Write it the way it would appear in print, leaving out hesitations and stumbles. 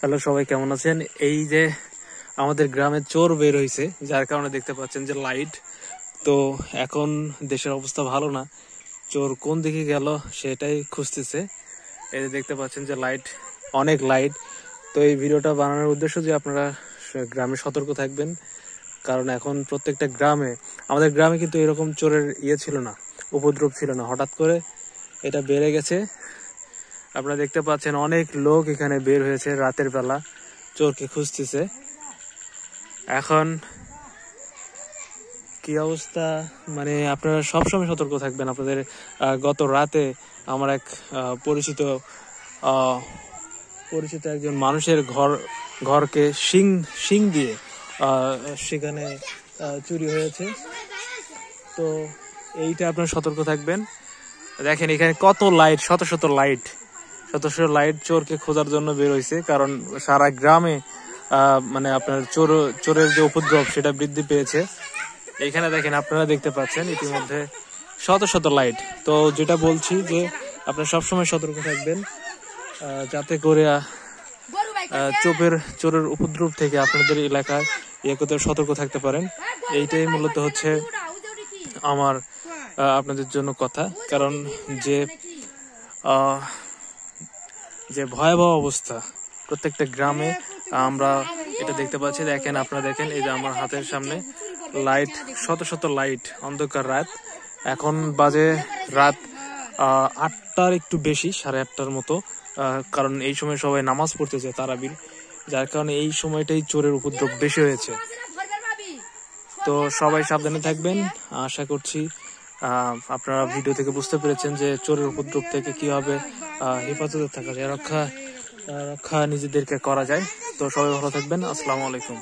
Hello, সবাই কেমন আছেন? এই যে আমাদের গ্রামে চোর বের হয়েছে, যার কারণে দেখতে পাচ্ছেন যে লাইট। তো এখন দেশের অবস্থা ভালো না, চোর কোন দিকে গেল সেটাই খুঁজতেছে। এই যে দেখতে পাচ্ছেন যে লাইট, অনেক লাইট। তো এই ভিডিওটা বানানোর উদ্দেশ্য যে আপনারা গ্রামে সতর্ক থাকবেন, কারণ এখন প্রত্যেকটা গ্রামে, আমাদের গ্রামে কিন্তু এরকম চোরের ছিল না, উপদ্রব ছিল না, হঠাৎ করে এটা বেড়ে গেছে। আপনারা দেখতে পাচ্ছেন অনেক লোক এখানে বের হয়েছে রাতের বেলা, চোরকে খুঁজতেছে। এখন কি অবস্থা, মানে আপনারা সবসময় সতর্ক থাকবেন। আপনাদের গত রাতে আমার এক পরিচিত একজন মানুষের ঘরকে শিং দিয়ে সেখানে চুরি হয়েছে। তো এইটা আপনারা সতর্ক থাকবেন। দেখেন এখানে কত লাইট, শত শত লাইট চোরকে খোঁজার জন্য বের হয়েছে, কারণ সারা গ্রামে মানে আপনার চোরের যে উপদ্রব সেটা বৃদ্ধি পেয়েছে। এখানে দেখেন, আপনারা দেখতে পাচ্ছেন ইতিমধ্যে শত শত লাইট। তো যেটা বলছি যে আপনারা সবসময় সতর্ক থাকবেন, যাতে করে চোরের উপদ্রব থেকে আপনাদের এলাকায় সতর্ক থাকতে পারেন। এইটাই মূলত হচ্ছে আমার আপনাদের জন্য কথা। কারণ যে ভয়াবহ অবস্থা প্রত্যেকটা গ্রামে আমরা এটা দেখতে পাচ্ছি। দেখেন, আপনারা দেখেন, এই যে আমার হাতের সামনে লাইট, শত শত লাইট, অন্ধকার রাত। এখন বাজে রাত 8টার একটু বেশি, 8:30টার মতো। কারণ এই সময় সবাই নামাজ পড়তে যায়, তারাবির, যার কারণে এই সময়টাই চোরের উপদ্রব বেশি হয়েছে। তো সবাই সাবধানে থাকবেন। আশা করছি আপনারা ভিডিও থেকে বুঝতে পেরেছেন যে চোরের উপদ্রব থেকে কিভাবে হেফাজতে থাকা যায়, রক্ষা নিজেদেরকে করা যায়। তো সবাই ভালো থাকবেন। আসসালামু আলাইকুম।